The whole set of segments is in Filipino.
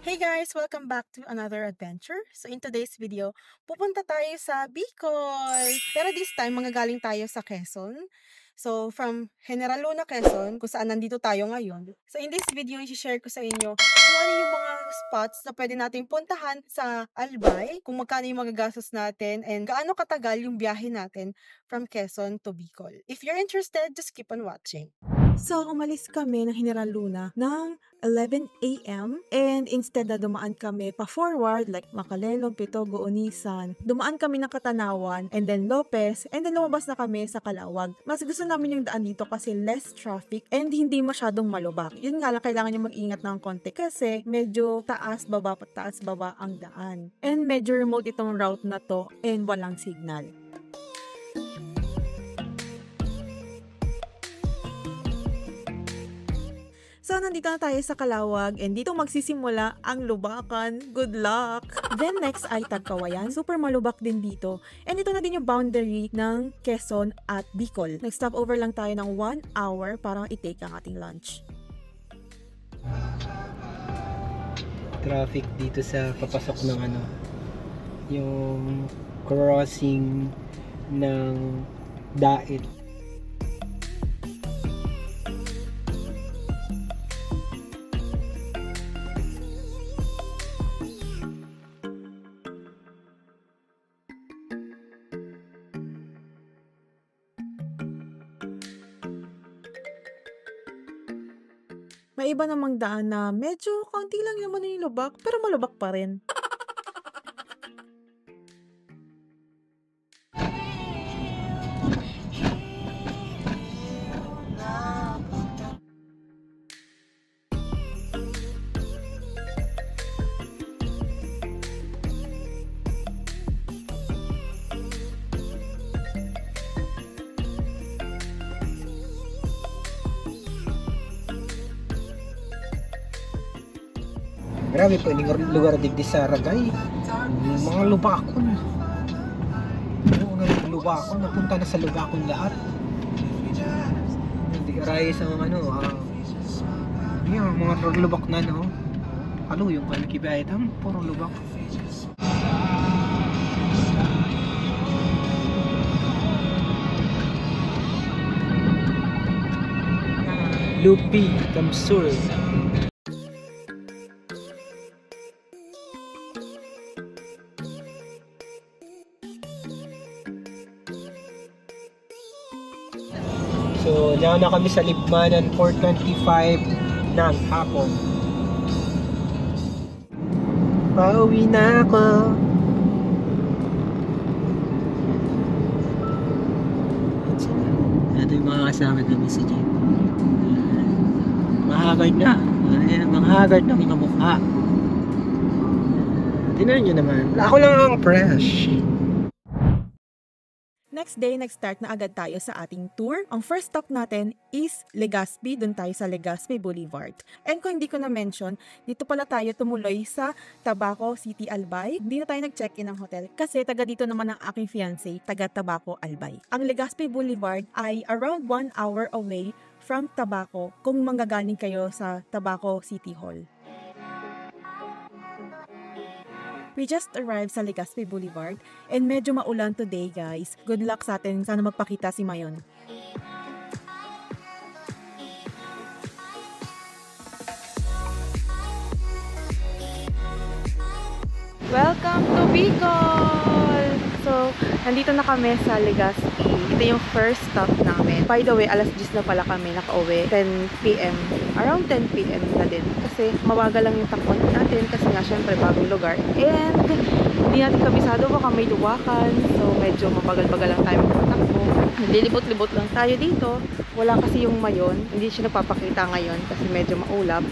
Hey guys! Welcome back to another adventure. So in today's video, pupunta tayo sa Bicol! Pero this time, manggagaling tayo sa Quezon. So from General Luna, Quezon, kung saan nandito tayo ngayon. So in this video, i-share ko sa inyo kung ano yung mga spots na pwede natin puntahan sa Albay, kung magkano yung magagastos natin, and gaano katagal yung biyahe natin from Quezon to Bicol. If you're interested, just keep on watching. So, umalis kami ng General Luna ng 11 a.m. and instead na dumaan kami pa forward like Macalelong, Pitogo, Onisan, dumaan kami ng Katanawan and then Lopez and then lumabas na kami sa Calawag. Mas gusto namin yung daan dito kasi less traffic and hindi masyadong malubak. Yun nga lang, kailangan nyo mag-ingat ng konti kasi medyo taas baba ang daan. And medyo remote itong route na to and walang signal. So, nandito na tayo sa Calawag and dito magsisimula ang lubakan. Good luck! Then next ay Tagkawayan. Super malubak din dito. And ito na din yung boundary ng Quezon at Bicol. Nag-stop over lang tayo ng 1 hour para i-take ang ating lunch. Traffic dito sa papasok ng yung crossing ng Dait. May iba namang daan na medyo kaunti lang naman yung lubak, pero malubak pa rin. Grabe po yung lugar digdi sa Ragay. Mga lubakon. Mga lubakon, napunta na sa lubakon lahat. Hindi aray sa mga mga lubak na yung kibay tam, puro lubak. Lupi, Kamsur. So, na kami sa Libmanan 4:25 ng hapon. Pauwi na ako. Ito yung mga kasama namin sa jeep. Mahagard na. Ayan, mahagard na mga mukha. Tingnan nyo naman. Ako lang ang fresh. Next day, nag-start na agad tayo sa ating tour. Ang first stop natin is Legazpi. Doon tayo sa Legazpi Boulevard. And kung hindi ko na-mention, dito pala tayo tumuloy sa Tabaco City, Albay. Hindi na tayo nag-check-in ng hotel kasi taga dito naman ang aking fiancé, taga Tabaco, Albay. Ang Legazpi Boulevard ay around 1 hour away from Tabaco kung manggagaling kayo sa Tabaco City Hall. We just arrived sa Legazpi Boulevard and medyo maulan today, guys. Good luck sa atin. Sana magpakita si Mayon. Welcome to Bicol! So, nandito na kami sa Legazpi. Ito yung first stop namin. By the way, alas 10 na pala kami nakauwi. 10 p.m. Around 10 p.m. na din. Kasi mabagal lang yung takbo natin. Kasi nga, syempre, bagong lugar. And, hindi natin kabisado baka may luwakan. So, medyo mabagal-bagal lang tayo magpatakbo. Nililibot-libot lang tayo dito. Wala kasi yung Mayon. Hindi siya nagpapakita ngayon kasi medyo maulap.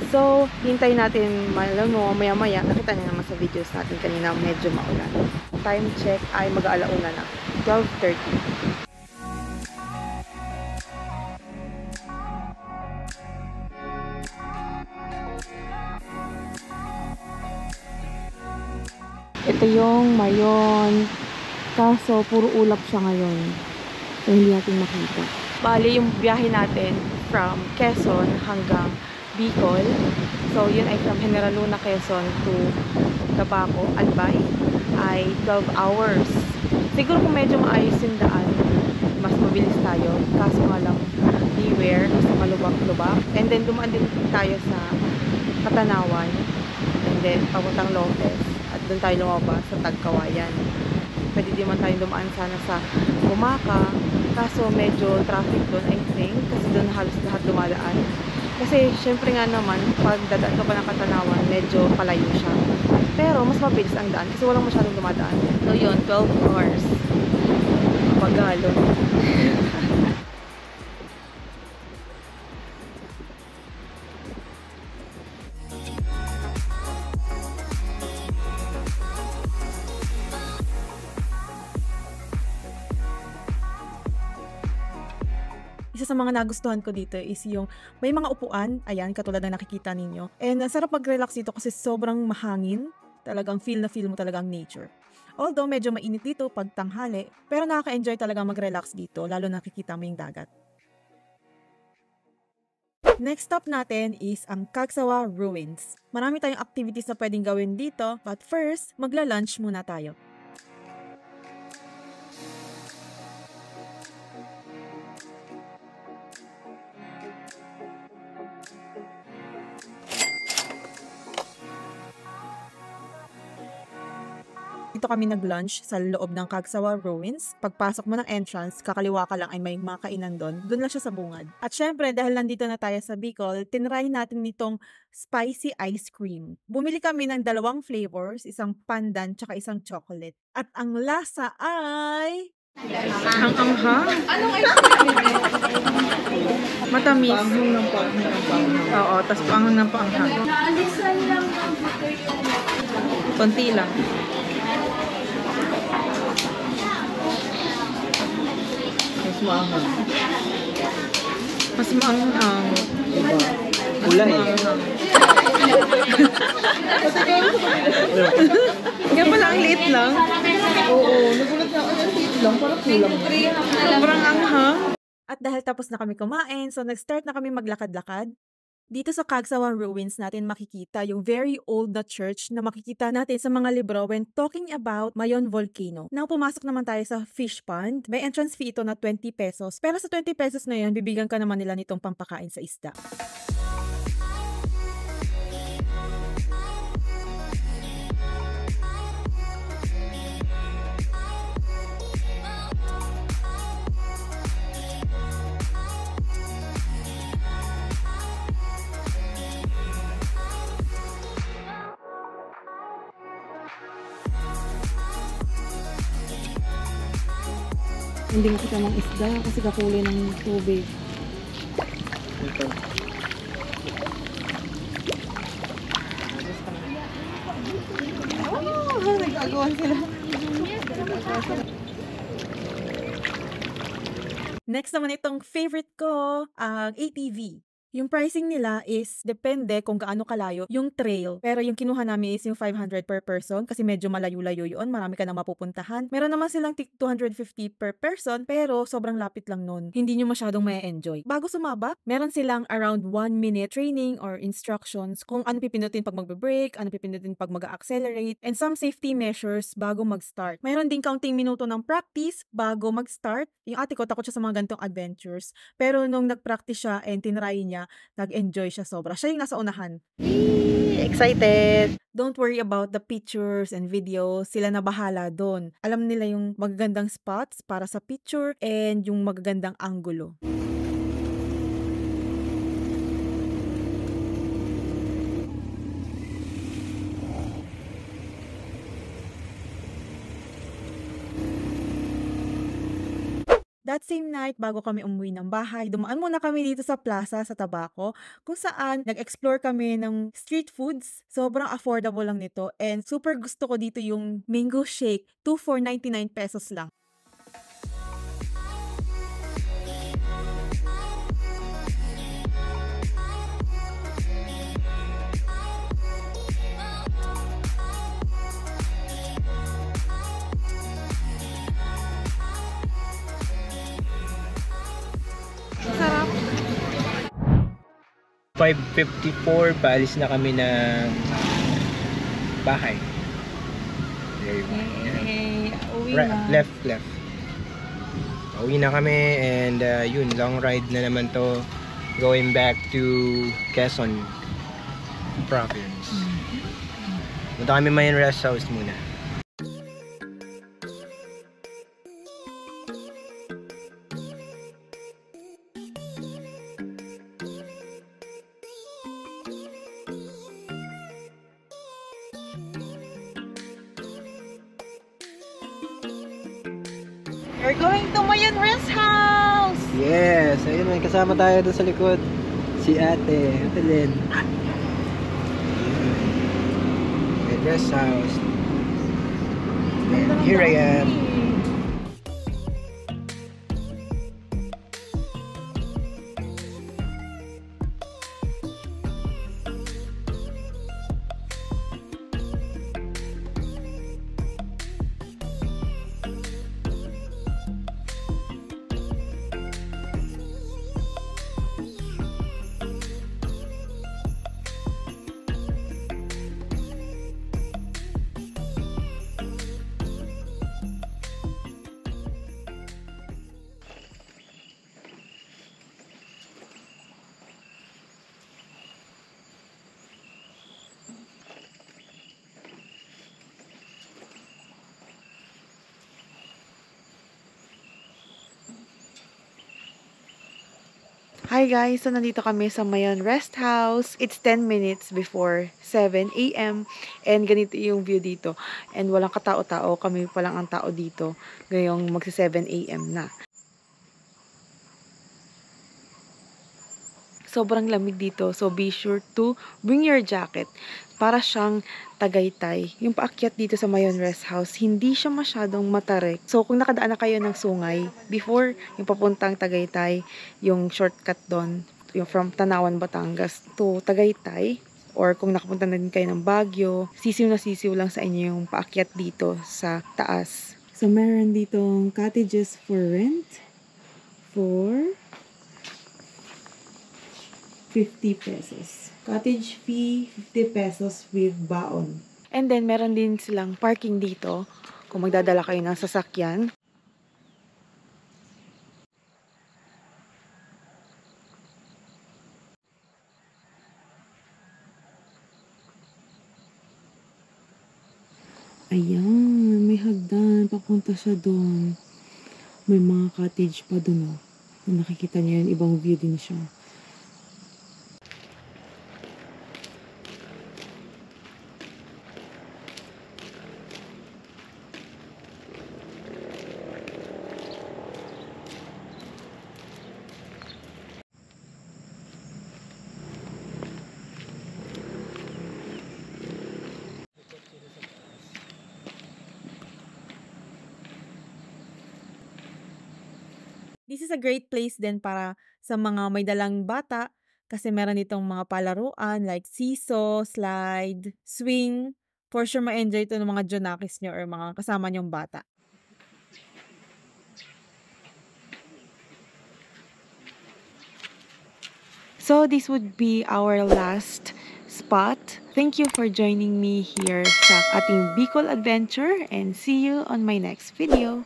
So, hintay natin, maya-maya. Nakita niyo naman sa videos natin kanina, medyo maulan. Time check ay mag-aalauna na. 12:30. Ito yung Mayon. Kaso, puro ulap siya ngayon. So, hindi natin makita. Bali, yung biyahe natin from Quezon hanggang Bicol. So, yun ay from General Luna, Quezon to Tabaco, Albay, ay 12 hours. Siguro kung medyo maayos yung daan, mas mabilis tayo. Kaso nga lang, beware, kasi malubak-lubak. And then, dumaan din tayo sa Katanawan. And then, papuntang Lopez. At doon tayo lumabas sa Tagkawayan. Pwede din man tayo dumaan sana sa Bumaca. Kaso medyo traffic doon, I think. Kasi doon halos lahat dumadaan. Kasi, syempre nga naman, pag dadaan ka pa ng Katanawan, medyo palayo siya. Pero, mas mabilis ang daan kasi walang masyadong dumadaan. So, yun, 12 hours. Pagalo. Isa sa mga nagustuhan ko dito is yung may mga upuan, ayan, katulad ng nakikita ninyo. And ang sarap mag-relax dito kasi sobrang mahangin. Talagang feel na feel mo talagang nature. Although medyo mainit dito pag tanghali, pero nakaka-enjoy talaga mag-relax dito, lalo nakikita mo yung dagat. Next stop natin is ang Cagsawa Ruins. Marami tayong activities na pwedeng gawin dito, but first, magla-lunch muna tayo. Dito kami nag-lunch sa loob ng Cagsawa Ruins. Pagpasok mo ng entrance, kakaliwa ka lang ay may mga kainan doon. Doon lang siya sa bungad. At syempre, dahil nandito na tayo sa Bicol, tinry natin nitong spicy ice cream. Bumili kami ng 2 flavors, isang pandan tsaka isang chocolate. At ang lasa ay... ang anghang. Anong ice cream? Matamis. Panghang ng panghang. Oo, tas panghang ng panghang. Naalisan lang ng butter yung... Konti lang. Mas maanghang. Mas maanghang. Diba? Kulay. Kaya pala ang liit lang. Oo, nagulat na ako yung liit lang. Parang kulang. Sobrang anghang. At dahil tapos na kami kumain, so nag-start na kami maglakad-lakad. Dito sa Cagsawa Ruins natin makikita yung very old na church na makikita natin sa mga libro when talking about Mayon Volcano. Now, pumasok naman tayo sa fish pond. May entrance fee ito na 20 pesos. Pero sa 20 pesos na yun, bibigyan ka naman nila nitong pampakain sa isda. Hindi kita ng isda kasi kakulay ng tubig. Ito. Oh, nag-agawan sila. Next naman itong favorite ko, ang ATV. Yung pricing nila is depende kung gaano kalayo yung trail. Pero yung kinuha namin is yung 500 per person kasi medyo malayo-layo yun. Marami ka na mapupuntahan. Meron naman silang 250 per person pero sobrang lapit lang nun. Hindi nyo masyadong ma-enjoy. Bago sumaba, meron silang around 1 minute training or instructions kung ano pipindutin pag magbe-brake, ano pipindutin pag mag-accelerate, and some safety measures bago mag-start. Meron din counting minuto ng practice bago mag-start. Yung ate ko, takot siya sa mga ganitong adventures. Pero nung nag-practice siya and tinry niya, nag-enjoy siya sobra. Siya yung nasa unahan. Excited! Don't worry about the pictures and videos. Sila na bahala doon. Alam nila yung magagandang spots para sa picture and yung magagandang angulo. That same night, bago kami umuwi ng bahay, dumaan muna kami dito sa plaza sa Tabaco, kung saan nag-explore kami ng street foods. Sobrang affordable lang nito and super gusto ko dito yung mango shake, 2 for 99 pesos lang. Sarap. 5:54, paalis na kami ng bahay. There you go. Yay! Uwi Right, na. left. Uwi na kami and yun, long ride na naman to going back to Quezon province. Punta kami may rest house muna. We're going to Mayan Rest House! Yes, ayun, may kasama tayo doon sa likod. Si Ate Lynn. May rest house. And here I am. Hi guys! So, nandito kami sa Mayan Rest House. It's 10 minutes before 7 a.m. And ganito yung view dito. And walang katao-tao. Kami pa lang ang tao dito. Ngayong magsi 7 a.m. na. Sobrang lamig dito. So, be sure to bring your jacket. Para siyang Tagaytay. Yung paakyat dito sa Mayan Rest House, hindi siya masyadong matarik. So, kung nakadaan na kayo ng Sungay, before yung papuntang Tagaytay, yung shortcut doon, yung from Tanawan, Batangas to Tagaytay, or kung nakapunta na din kayo ng Baguio, sisiw na sisiw lang sa inyo yung paakyat dito sa taas. So, meron ditong cottages for rent for 50 pesos. Cottage fee, 50 pesos with baon. And then, meron din silang parking dito kung magdadala kayo ng sasakyan. Ayan, may hagdan. Papunta siya doon. May mga cottage pa doon. Oh. Kung nakikita niyo yun, ibang view din siya. This is a great place din para sa mga may dalang bata kasi meron ditong mga palaruan like seesaw, slide, swing. For sure ma-enjoy ito ng mga Jonakis nyo or mga kasama nyong bata. So this would be our last spot. Thank you for joining me here sa ating Bicol adventure and see you on my next video.